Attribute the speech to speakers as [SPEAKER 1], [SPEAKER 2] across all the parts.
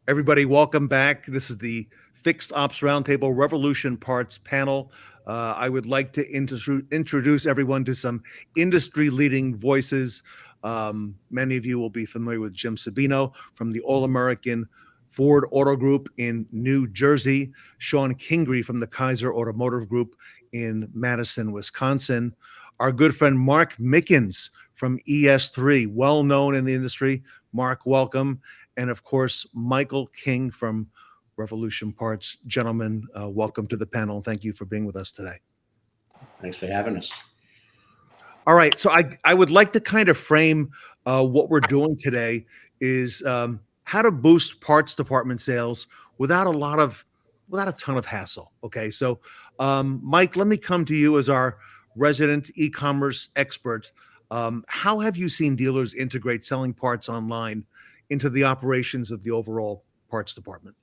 [SPEAKER 1] Everybody, welcome back. This is the FixedOps Roundtable Revolution Parts panel. I would like to introduce everyone to some industry-leading voices. Many of you will be familiar with Jim Sabino from the All-American Ford Auto Group in New Jersey, Sean Kingery from the Kaiser Automotive Group in Madison, Wisconsin, our good friend Mark Mickens from ES3, well known in the industry. Mark, welcome. And of course, Michael King from Revolution Parts. Gentlemen, welcome to the panel. Thank you for being with us today.
[SPEAKER 2] Thanks for having us.
[SPEAKER 1] All right, so I would like to kind of frame what we're doing today is how to boost parts department sales without a ton of hassle. Okay, so Mike, let me come to you as our resident e-commerce expert. How have you seen dealers integrate selling parts online into the operations of the overall parts department?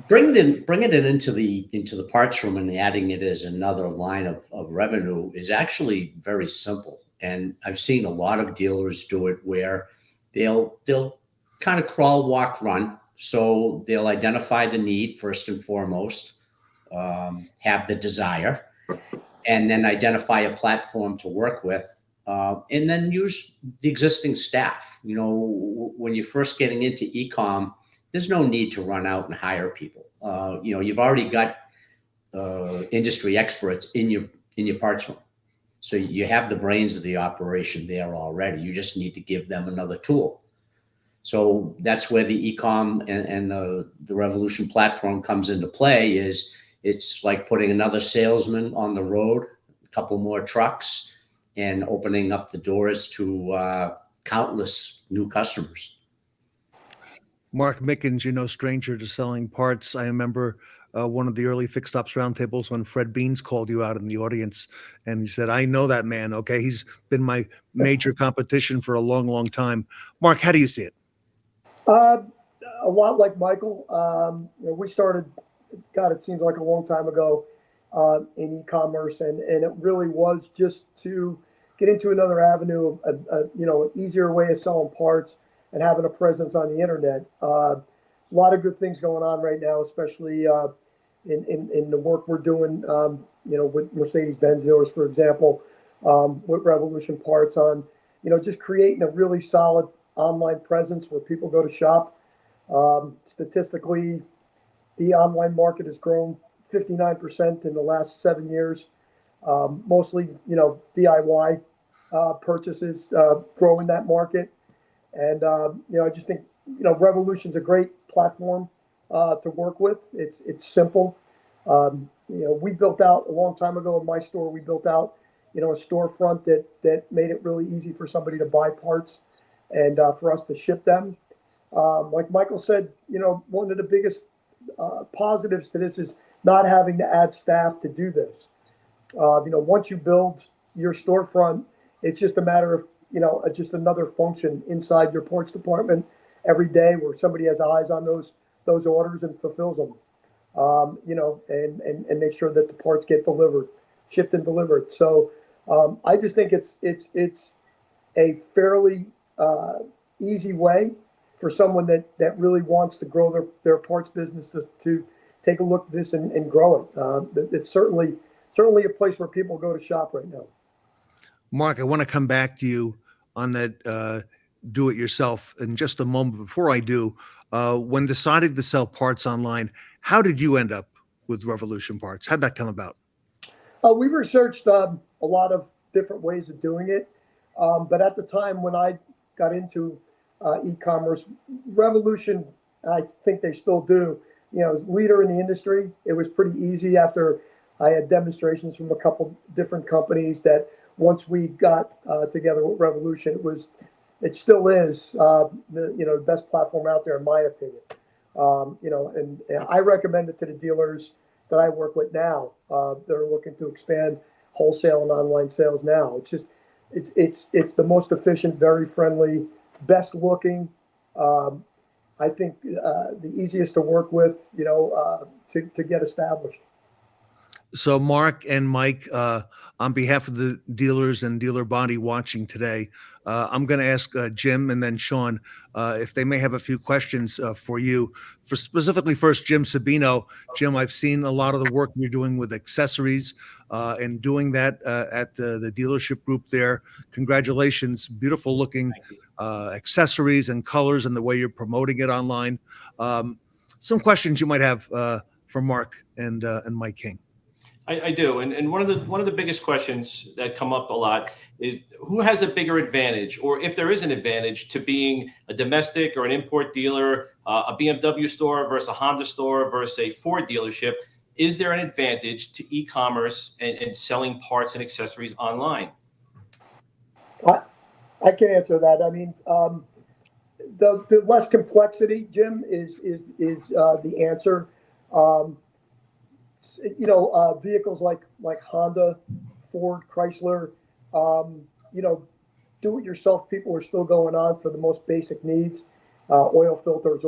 [SPEAKER 2] Bringing it into the parts room and adding it as another line of revenue is actually very simple. And I've seen a lot of dealers do it where they'll kind of crawl, walk, run. So they'll identify the need first and foremost, have the desire, and then identify a platform to work with. And then use the existing staff. You know, when you're first getting into e-com, there's no need to run out and hire people. You know, you've already got industry experts in your parts room. So you have the brains of the operation there already. You just need to give them another tool. So that's where the e-com and the Revolution platform comes into play. It's like putting another salesman on the road, a couple more trucks, and opening up the doors to countless new customers.
[SPEAKER 1] Mark Mickens, you're no stranger to selling parts. I remember one of the early FixedOps Roundtables when Fred Beans called you out in the audience, and he said, "I know that man, okay? He's been my major competition for a long, long time." Mark, how do you see it?
[SPEAKER 3] A lot like Michael. You know, we started, God, it seems like a long time ago, in e-commerce, and it really was just to get into another avenue, you know, an easier way of selling parts and having a presence on the internet. A lot of good things going on right now, especially in the work we're doing, you know, with Mercedes-Benz dealers, for example, with Revolution Parts on, you know, just creating a really solid online presence where people go to shop. Statistically, the online market has grown 59% in the last 7 years. Mostly, you know, DIY purchases growing that market. And, you know, I just think, you know, Revolution's a great platform to work with. It's simple. You know, we built out a long time ago in my store, we built out, you know, a storefront that made it really easy for somebody to buy parts and for us to ship them. Like Michael said, you know, one of the biggest positives to this is not having to add staff to do this. You know, once you build your storefront, it's just a matter of, you know, just another function inside your parts department every day where somebody has eyes on those orders and fulfills them. You know, and make sure that the parts get delivered, shipped and delivered. So I just think it's a fairly easy way for someone that really wants to grow their parts business to take a look at this and grow it. It's certainly a place where people go to shop right now.
[SPEAKER 1] Mark, I want to come back to you on that do-it-yourself in just a moment. Before I do, when deciding to sell parts online, how did you end up with Revolution Parts? How'd that come about?
[SPEAKER 3] We researched a lot of different ways of doing it, but at the time when I got into e-commerce, Revolution, I think they still do, you know, leader in the industry. It was pretty easy after I had demonstrations from a couple different companies that once we got together with Revolution, it still is the best platform out there in my opinion. You know, and I recommend it to the dealers that I work with now that are looking to expand wholesale and online sales now. It's just it's the most efficient, very friendly, best looking. I think the easiest to work with, you know, to get established.
[SPEAKER 1] So Mark and Mike, on behalf of the dealers and dealer body watching today, I'm going to ask Jim and then Sean if they may have a few questions for you. For specifically first, Jim Sabino. Jim, I've seen a lot of the work you're doing with accessories and doing that at the dealership group there. Congratulations, beautiful looking accessories and colors and the way you're promoting it online. Some questions you might have for Mark and Mike King.
[SPEAKER 4] I do, and one of the biggest questions that come up a lot is who has a bigger advantage, or if there is an advantage to being a domestic or an import dealer, a BMW store versus a Honda store versus a Ford dealership. Is there an advantage to e-commerce and selling parts and accessories online?
[SPEAKER 3] I can answer that. I mean, the less complexity, Jim, is the answer. Vehicles like Honda, Ford, Chrysler, do-it-yourself people are still going on for the most basic needs, oil filters,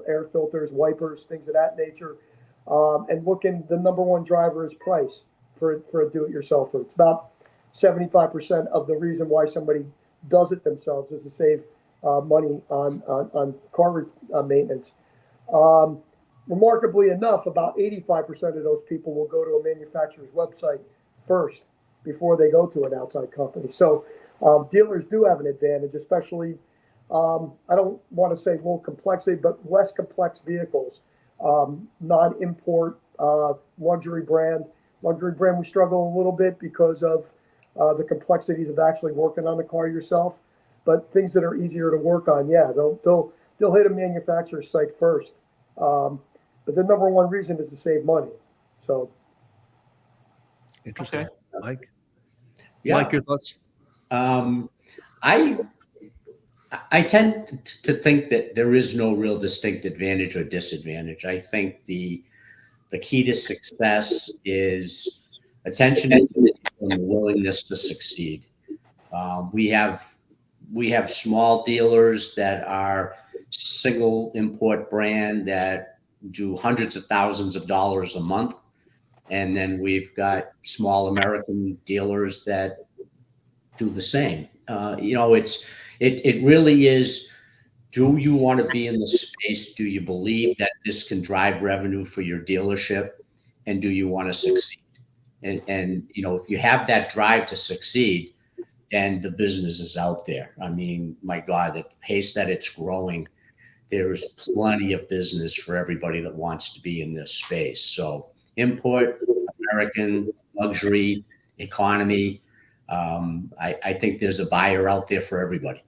[SPEAKER 3] air filters, wipers, things of that nature. And the number one driver is price for a do-it-yourselfer. It's about 75% of the reason why somebody does it themselves is to save money on car maintenance. Remarkably enough, about 85% of those people will go to a manufacturer's website first before they go to an outside company. So dealers do have an advantage, especially, I don't want to say low complexity, but less complex vehicles, non-import, luxury brand. Luxury brand, we struggle a little bit because of the complexities of actually working on the car yourself. But things that are easier to work on, yeah, they'll hit a manufacturer's site first. But the number one reason is to save money. So
[SPEAKER 1] interesting.
[SPEAKER 4] Okay.
[SPEAKER 1] Mike?
[SPEAKER 2] Yeah.
[SPEAKER 1] Mike, your thoughts?
[SPEAKER 2] I tend to think that there is no real distinct advantage or disadvantage. I think the key to success is attention and the willingness to succeed. We have small dealers that are single import brand that do hundreds of thousands of dollars a month. And then we've got small American dealers that do the same. It really is, do you want to be in the space? Do you believe that this can drive revenue for your dealership? And do you want to succeed? And if you have that drive to succeed, then the business is out there. I mean, my God, the pace that it's growing, there's plenty of business for everybody that wants to be in this space. So import, American, luxury, economy, I think there's a buyer out there for everybody.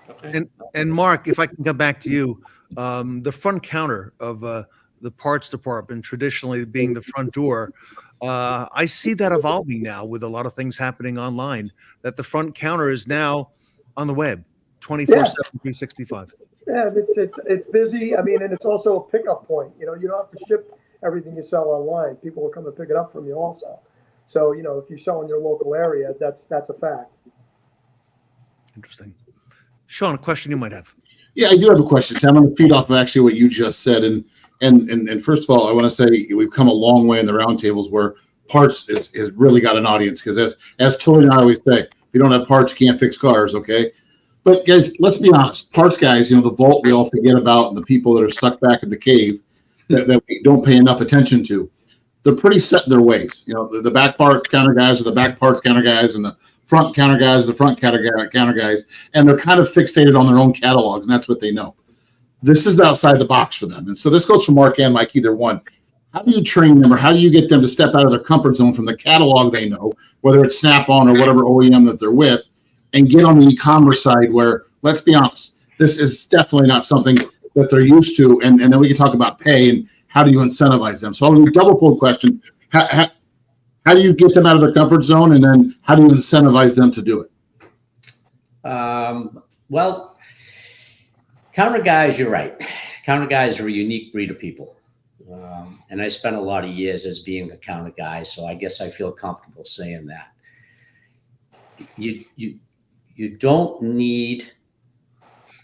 [SPEAKER 4] Okay.
[SPEAKER 1] And Mark, if I can come back to you, the front counter of the parts department, traditionally being the front door, I see that evolving now with a lot of things happening online, that the front counter is now on the web, 24/7, 365.
[SPEAKER 3] Yeah, it's busy. I mean, and it's also a pickup point. You don't have to ship everything you sell online. People will come and pick it up from you also. So, if you sell in your local area, that's a fact.
[SPEAKER 1] Interesting. Sean, a question you might have.
[SPEAKER 5] Yeah, I do have a question, Tim. I'm going to feed off of actually what you just said. And first of all, I want to say we've come a long way in the roundtables where parts has really got an audience, because as Tony and I always say, if you don't have parts, you can't fix cars, okay? But guys, let's be honest. Parts guys, the vault we all forget about, and the people that are stuck back in the cave that we don't pay enough attention to, they're pretty set in their ways. The back parts counter guys are the back parts counter guys, and the front counter guys are the front counter guys, and they're kind of fixated on their own catalogs, and that's what they know. This is outside the box for them. And so this goes for Mark and Mike, either one. How do you train them, or how do you get them to step out of their comfort zone from the catalog they know, whether it's Snap-on or whatever OEM that they're with, and get on the e-commerce side where, let's be honest, this is definitely not something that they're used to. And then we can talk about pay and how do you incentivize them. So I'll do a double-fold question. How do you get them out of their comfort zone, and then how do you incentivize them to do it?
[SPEAKER 2] Well, counter guys, you're right. Counter guys are a unique breed of people. And I spent a lot of years as being a counter guy, so I guess I feel comfortable saying that. You don't need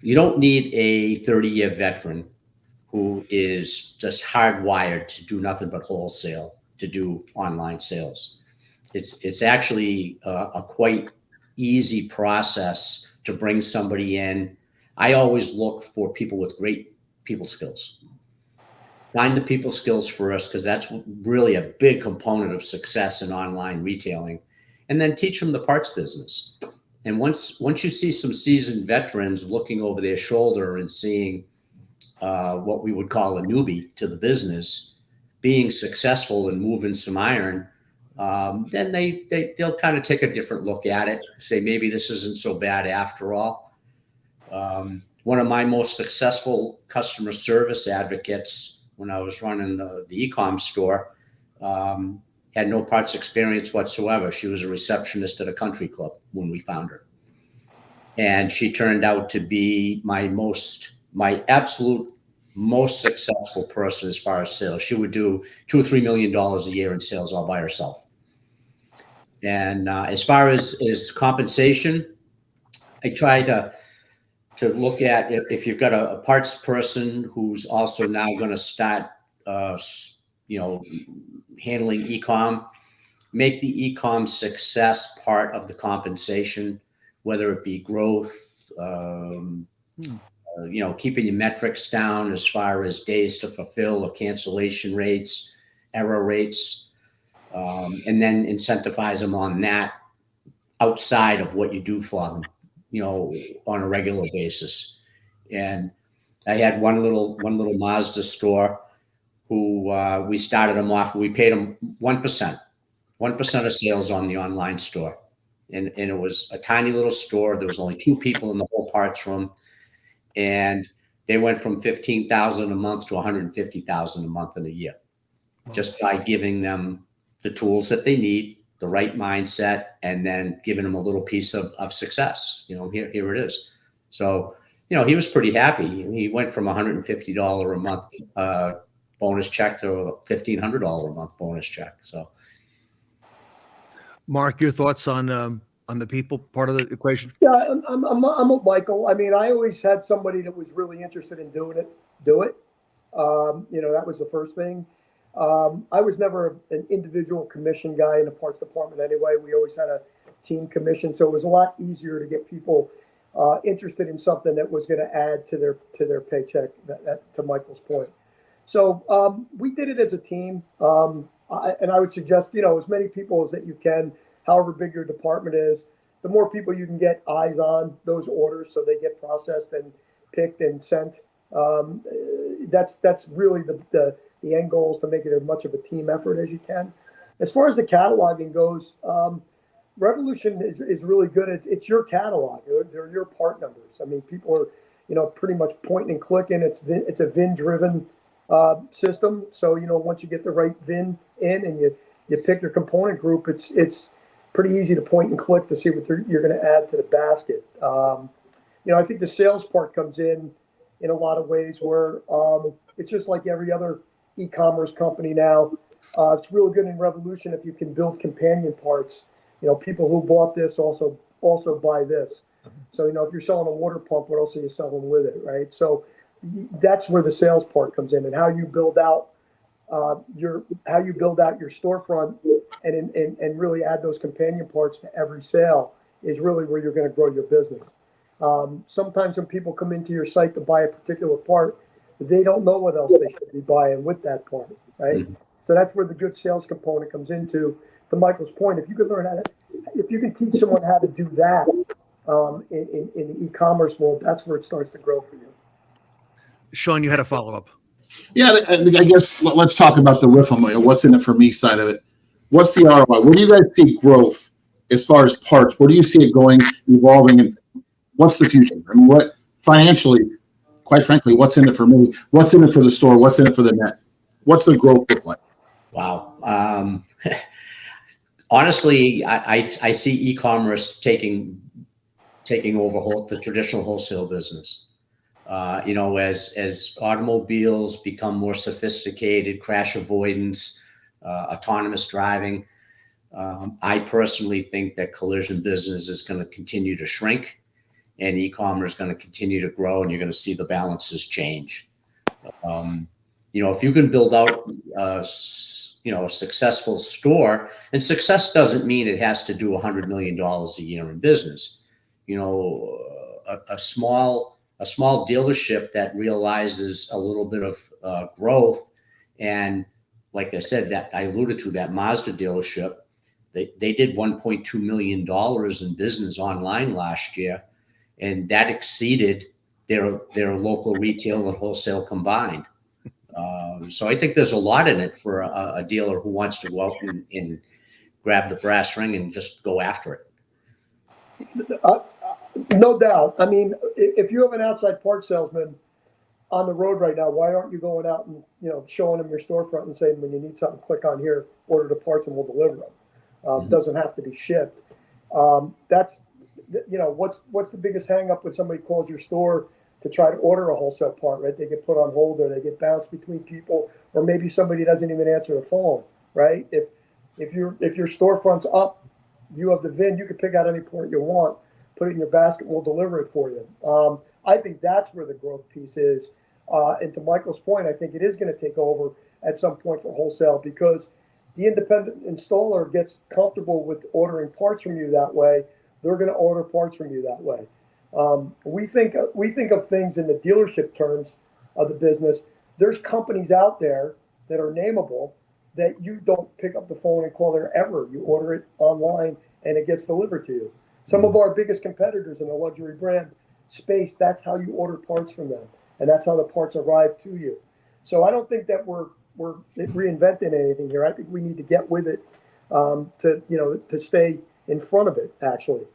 [SPEAKER 2] a 30-year veteran who is just hardwired to do nothing but wholesale to do online sales. It's actually a quite easy process to bring somebody in. I always look for people with great people skills. Find the people skills first, because that's really a big component of success in online retailing. And then teach them the parts business. And once you see some seasoned veterans looking over their shoulder and seeing what we would call a newbie to the business being successful and moving some iron, then they'll kind of take a different look at it, say maybe this isn't so bad after all. One of my most successful customer service advocates when I was running the e-com store had no parts experience whatsoever. She was a receptionist at a country club when we found her. And she turned out to be my absolute most successful person as far as sales. She would do $2 or $3 million a year in sales all by herself. And as far as compensation, I try to look at if you've got a parts person who's also now going to start, handling e-com, make the e-com success part of the compensation, whether it be growth, keeping your metrics down as far as days to fulfill or cancellation rates, error rates, and then incentivize them on that outside of what you do for them, on a regular basis. And I had one little Mazda store who we started them off. We paid them 1% of sales on the online store. And it was a tiny little store. There was only 2 people in the whole parts room. And they went from $15,000 a month to $150,000 a month in a year, just by giving them the tools that they need, the right mindset, and then giving them a little piece of success. Here it is. So, he was pretty happy. He went from $150 a month bonus check to a $1,500 a month bonus check. So,
[SPEAKER 1] Mark, your thoughts on the people part of the equation?
[SPEAKER 3] Yeah, I'm with Michael. I mean, I always had somebody that was really interested in do it. That was the first thing. I was never an individual commission guy in the parts department anyway. We always had a team commission, so it was a lot easier to get people interested in something that was going to add to their paycheck. To Michael's point. So we did it as a team, and I would suggest as many people as that you can, however big your department is. The more people you can get eyes on those orders, so they get processed and picked and sent. That's really the end goal, is to make it as much of a team effort as you can. As far as the cataloging goes, Revolution is really good. It's your catalog. They're your part numbers. I mean, people are, pretty much pointing and clicking. It's a VIN-driven system. So, once you get the right VIN in and you pick your component group, it's pretty easy to point and click to see what you're going to add to the basket. I think the sales part comes in a lot of ways where it's just like every other e-commerce company now. It's really good in Revolution if you can build companion parts. People who bought this also buy this. So, if you're selling a water pump, what else are you selling with it, right? So that's where the sales part comes in, and how you build out your storefront and really add those companion parts to every sale is really where you're going to grow your business. Sometimes when people come into your site to buy a particular part, they don't know what else they should be buying with that part, right? Mm-hmm. So that's where the good sales component comes into. To Michael's point, if you can teach someone how to do that in the e-commerce world, that's where it starts to grow for you.
[SPEAKER 1] Sean, you had a follow-up.
[SPEAKER 5] Yeah, I guess let's talk about the RevolutionParts. What's in it for me side of it. What's the ROI? Where do you guys see growth as far as parts? Where do you see it going, evolving, and what's the future? I mean, what financially, quite frankly, what's in it for me? What's in it for the store? What's in it for the net? What's the growth look like?
[SPEAKER 2] Wow. Honestly, I see e-commerce taking over the traditional wholesale business. As automobiles become more sophisticated, crash avoidance, autonomous driving, I personally think that collision business is going to continue to shrink, and e-commerce is going to continue to grow, and you're going to see the balances change. If you can build out, a successful store, and success doesn't mean it has to do $100 million a year in business. A small dealership that realizes a little bit of growth, and like I said, that I alluded to, that Mazda dealership, they did $1.2 million in business online last year, and that exceeded their local retail and wholesale combined. So I think there's a lot in it for a dealer who wants to go out and grab the brass ring and just go after it.
[SPEAKER 3] No doubt. I mean, if you have an outside parts salesman on the road right now, why aren't you going out and showing them your storefront and saying, when you need something, click on here, order the parts, and we'll deliver them. It doesn't have to be shipped. That's what's the biggest hang up when somebody calls your store to try to order a wholesale part, right? They get put on hold, or they get bounced between people, or maybe somebody doesn't even answer the phone, right? If your storefront's up, you have the VIN, you can pick out any part you want, put it in your basket, we'll deliver it for you. I think that's where the growth piece is. And to Michael's point, I think it is going to take over at some point for wholesale, because the independent installer gets comfortable with ordering parts from you that way. They're going to order parts from you that way. We think of things in the dealership terms of the business. There's companies out there that are nameable that you don't pick up the phone and call there ever. You order it online and it gets delivered to you. Some of our biggest competitors in the luxury brand space, that's how you order parts from them, and that's how the parts arrive to you. So I don't think that we're reinventing anything here. I think we need to get with it to stay in front of it, actually.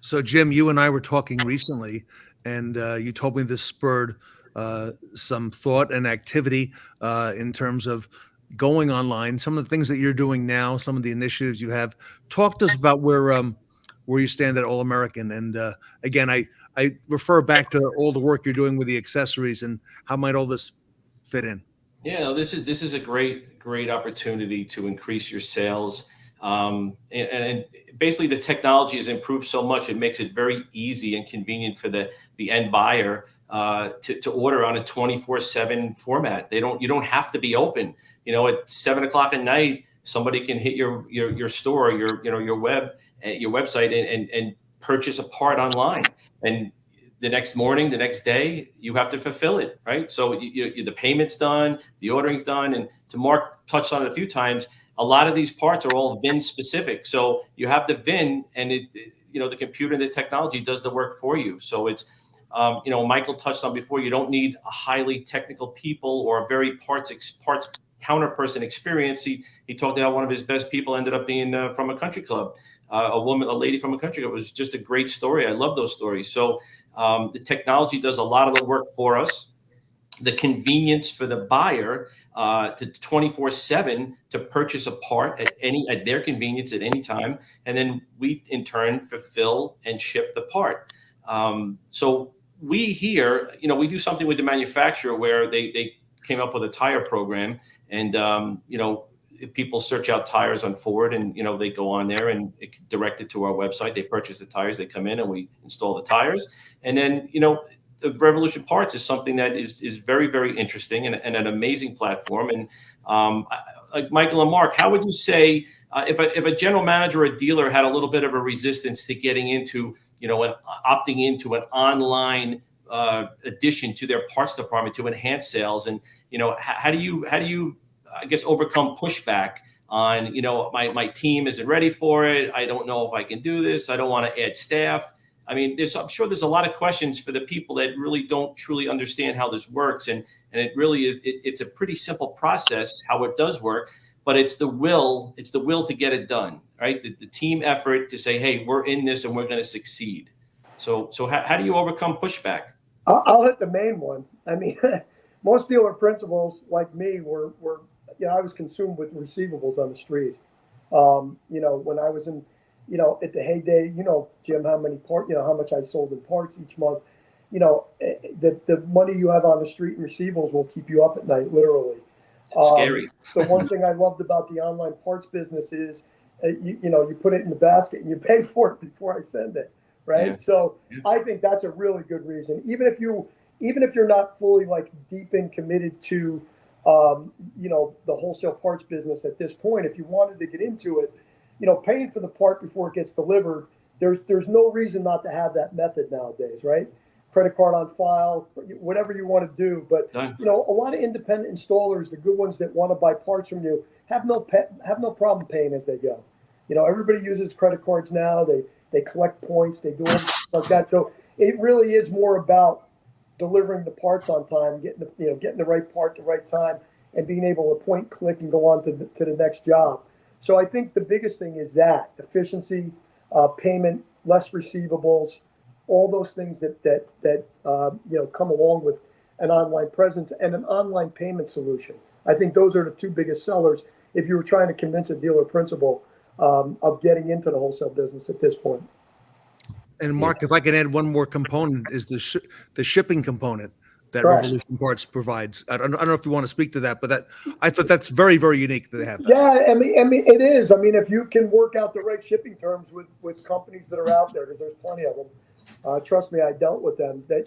[SPEAKER 1] So, Jim, you and I were talking recently, and you told me this spurred some thought and activity in terms of going online. Some of the things that you're doing now, some of the initiatives you have. Talk to us about where you stand at All American. And again, I refer back to all the work you're doing with the accessories, and how might all this fit in?
[SPEAKER 4] Yeah, this is a great opportunity to increase your sales. And basically the technology has improved so much, it makes it very easy and convenient for the end buyer to order on a 24/7 format. You don't have to be open. At 7:00 at night, somebody can hit your store, your website, and purchase a part online. And the next morning, the next day, you have to fulfill it, right? So the payment's done, the ordering's done, and to Mark touched on it a few times, a lot of these parts are all VIN specific. So you have the VIN, and the computer and the technology does the work for you. So it's, Michael touched on before, you don't need a highly technical people or a very parts counter person experience. He talked about one of his best people ended up being from a country club, a lady from a country club. It was just a great story. I love those stories. So the technology does a lot of the work for us. The convenience for the buyer to 24/7 to purchase a part at their convenience at any time, and then we in turn fulfill and ship the part. So we here, we do something with the manufacturer where they came up with a tire program, and if people search out tires on Ford, and they go on there and direct it to our website, they purchase the tires, they come in and we install the tires, and then the Revolution Parts is something that is very, very interesting and an amazing platform. And like Michael and Mark, how would you say if a general manager or a dealer had a little bit of a resistance to getting into, opting into an online addition to their parts department to enhance sales, and how do you I guess overcome pushback on my team isn't ready for it, I don't know if I can do this, I don't want to add staff. I mean, I'm sure there's a lot of questions for the people that really don't truly understand how this works. And it really is, it's a pretty simple process how it does work, but it's the will to get it done, right? The team effort to say, hey, we're in this and we're going to succeed. So how do you overcome pushback?
[SPEAKER 3] I'll hit the main one. I mean, most dealer principals like me were I was consumed with receivables on the street. When I was in, at the heyday, Jim, how much I sold in parts each month. The money you have on the street in receivables will keep you up at night, literally.
[SPEAKER 4] It's scary.
[SPEAKER 3] The one thing I loved about the online parts business is, you put it in the basket and you pay for it before I send it, right? Yeah. So yeah. I think that's a really good reason. Even if you're not fully deep in committed to the wholesale parts business at this point. If you wanted to get into it, paying for the part before it gets delivered, there's no reason not to have that method nowadays, right? Credit card on file, whatever you want to do. But a lot of independent installers, the good ones that want to buy parts from you, have no problem paying as they go. Everybody uses credit cards now. They collect points. They do everything like that. So it really is more about delivering the parts on time, getting the right part at the right time, and being able to point, click, and go on to the next job. So I think the biggest thing is that efficiency, payment, less receivables, all those things that come along with an online presence and an online payment solution. I think those are the two biggest sellers if you were trying to convince a dealer principal of getting into the wholesale business at this point.
[SPEAKER 1] And Mark, if I can add one more component, is the shipping component that
[SPEAKER 3] Correct.
[SPEAKER 1] Revolution Parts provides. I don't know if you want to speak to that, but I thought that's very, very unique that they have that.
[SPEAKER 3] Yeah, I mean, it is. I mean, if you can work out the right shipping terms with companies that are out there, because there's plenty of them. Trust me, I dealt with them. That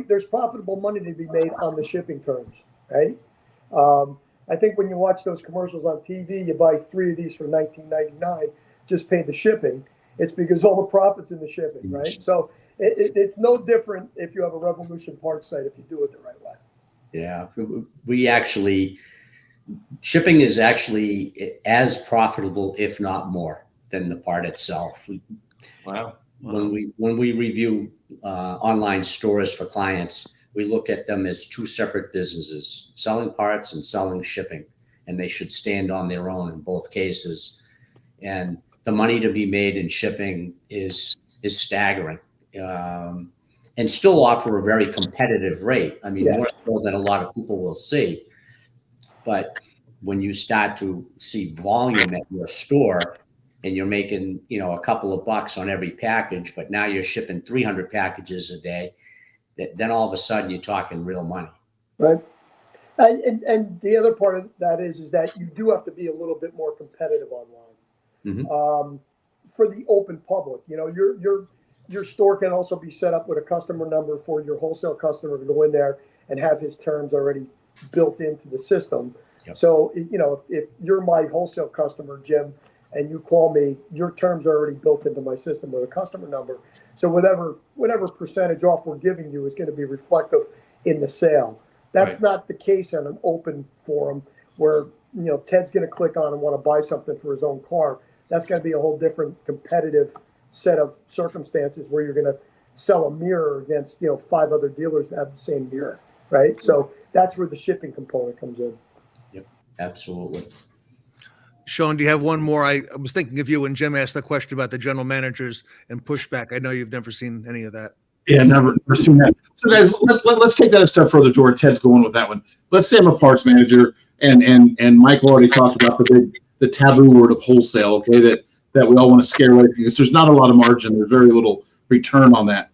[SPEAKER 3] there's profitable money to be made on the shipping terms, right? I think when you watch those commercials on TV, you buy 3 of these for $19.99, just pay the shipping. It's because all the profits in the shipping, right? So it's no different if you have a Revolution Parts site if you do it the right way.
[SPEAKER 2] Yeah, shipping is actually as profitable, if not more, than the part itself.
[SPEAKER 4] Wow.
[SPEAKER 2] When we review online stores for clients, we look at them as 2 separate businesses, selling parts and selling shipping, and they should stand on their own in both cases. And the money to be made in shipping is staggering, and still offer a very competitive rate. I mean, more so than a lot of people will see. But when you start to see volume at your store, and you're making, a couple of bucks on every package, but now you're shipping 300 packages a day, then all of a sudden you're talking real money.
[SPEAKER 3] Right. And the other part of that is that you do have to be a little bit more competitive online. Mm-hmm. For the open public, your store can also be set up with a customer number for your wholesale customer to go in there and have his terms already built into the system. Yep. So, if you're my wholesale customer, Jim, and you call me, your terms are already built into my system with a customer number. So whatever percentage off we're giving you is going to be reflective in the sale. That's right. Not the case on an open forum where, Ted's going to click on and want to buy something for his own car. That's going to be a whole different competitive set of circumstances where you're going to sell a mirror against, 5 other dealers that have the same mirror, right? So that's where the shipping component comes in.
[SPEAKER 2] Yep, absolutely.
[SPEAKER 1] Sean, do you have one more? I was thinking of you when Jim asked the question about the general managers and pushback. I know you've never seen any of that.
[SPEAKER 5] Yeah, never seen that. So guys, let's take that a step further to where Ted's going with that one. Let's say I'm a parts manager and Michael already talked about the taboo word of wholesale, okay, that we all want to scare away because there's not a lot of margin. There's very little return on that.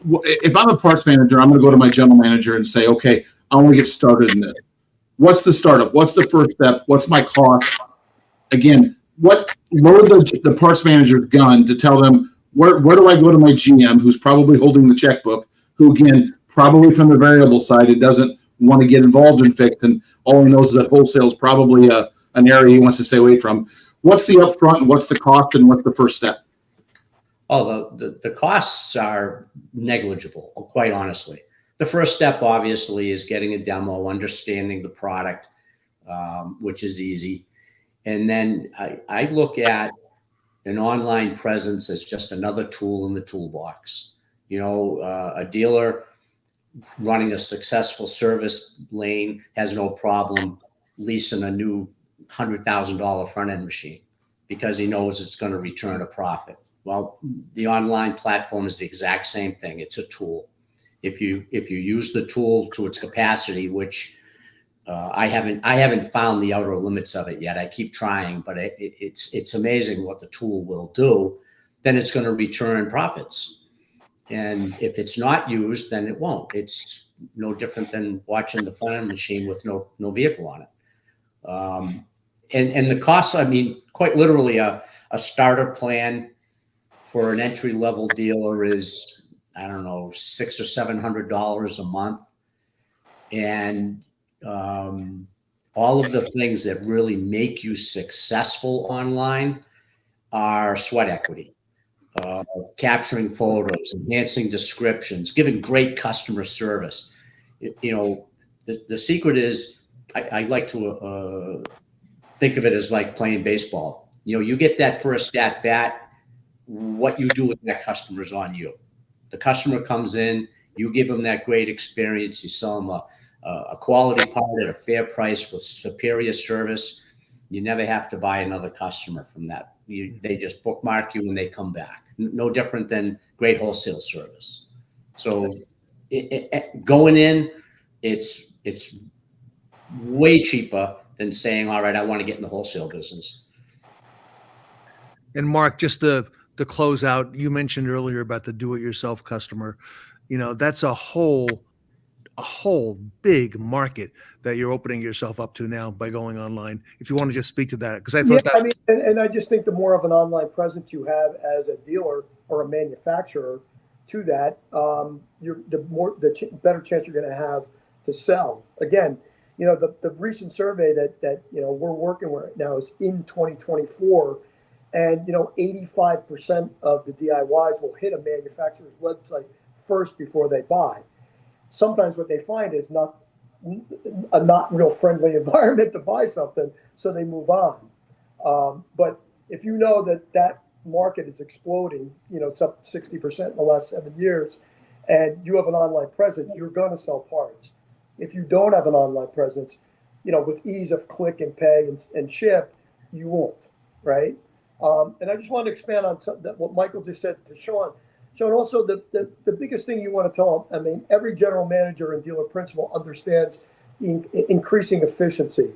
[SPEAKER 5] If I'm a parts manager, I'm going to go to my general manager and say, okay, I want to get started in this. What's the startup? What's the first step? What's my cost? Again, load the parts manager's gun to tell them where do I go to my GM, who's probably holding the checkbook, who again, probably from the variable side, it doesn't want to get involved in fixed, and all he knows is that wholesale is probably an area he wants to stay away from. What's the upfront, and what's the cost, and what's the first step?
[SPEAKER 2] Oh, the costs are negligible, quite honestly. The first step, obviously, is getting a demo, understanding the product, which is easy. And then I look at an online presence as just another tool in the toolbox. A dealer running a successful service lane has no problem leasing a new $100,000 front-end machine because he knows it's going to return a profit. Well, the online platform is the exact same thing. It's a tool. If you use the tool to its capacity, which I haven't found the outer limits of it yet. I keep trying, but it's amazing what the tool will do. Then it's going to return profits. And if it's not used, then it won't. It's no different than watching the front-end machine with no vehicle on it. And the costs, I mean, quite literally, a starter plan for an entry-level dealer is, I don't know, $600 or $700 a month. And all of the things that really make you successful online are sweat equity, capturing photos, enhancing descriptions, giving great customer service. The secret is, I like to think of it as like playing baseball. You get that first at bat, what you do with that customer is on you. The customer comes in, you give them that great experience, you sell them a quality part at a fair price with superior service. You never have to buy another customer from that. They just bookmark you when they come back. No different than great wholesale service. So going in, it's way cheaper than saying, all right, I want to get in the wholesale business.
[SPEAKER 1] And Mark, just to close out, you mentioned earlier about the do-it-yourself customer. That's a whole big market that you're opening yourself up to now by going online. If you want to just speak to that, because I thought
[SPEAKER 3] and I just think the more of an online presence you have as a dealer or a manufacturer to that, the better chance you're going to have to sell. Again, the recent survey that we're working with now is in 2024, and 85% of the DIYs will hit a manufacturer's website first before they buy. Sometimes what they find is a not real friendly environment to buy something, so they move on. But if you know that market is exploding, it's up 60% in the last 7 years, and you have an online presence, you're going to sell parts. If you don't have an online presence, with ease of click and pay and ship, you won't, right? And I just want to expand on what Michael just said to Sean. Sean, also the biggest thing you want to tell them, every general manager and dealer principal understands increasing efficiency.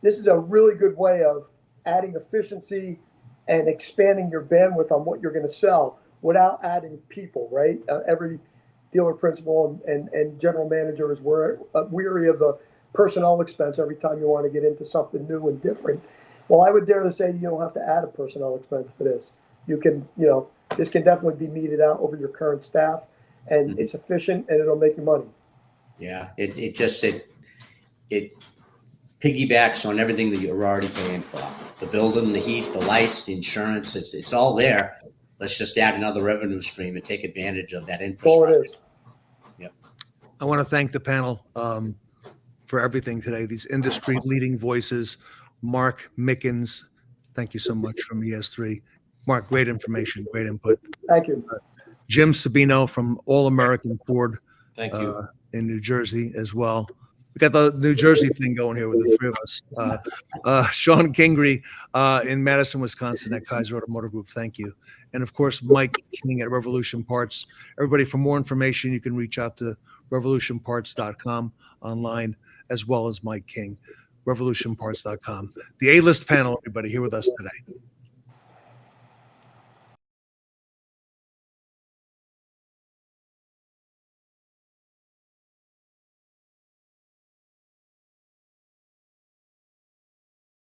[SPEAKER 3] This is a really good way of adding efficiency and expanding your bandwidth on what you're going to sell without adding people, right? Every dealer principal and general manager is weary of the personnel expense every time you want to get into something new and different. Well, I would dare to say you don't have to add a personnel expense to this. You can, this can definitely be meted out over your current staff, and it's efficient and it'll make you money.
[SPEAKER 2] Yeah, it piggybacks on everything that you're already paying for. The building, the heat, the lights, the insurance, it's all there. Let's just add another revenue stream and take advantage of that infrastructure.
[SPEAKER 3] All it is.
[SPEAKER 2] Yep.
[SPEAKER 1] I want to thank the panel for everything today. These industry-leading voices. Mark Mickens, thank you so much from ES3. Mark, great information, great input.
[SPEAKER 3] Thank you.
[SPEAKER 1] Jim Sabino from All American Ford.
[SPEAKER 4] Thank you.
[SPEAKER 1] In New Jersey as well. We got the New Jersey thing going here with the three of us. Sean Kingery in Madison, Wisconsin at Kaiser Automotive Group. Thank you. And of course, Mike King at Revolution Parts. Everybody, for more information, you can reach out to revolutionparts.com online, as well as Mike King, revolutionparts.com. The A-list panel, everybody, here with us today.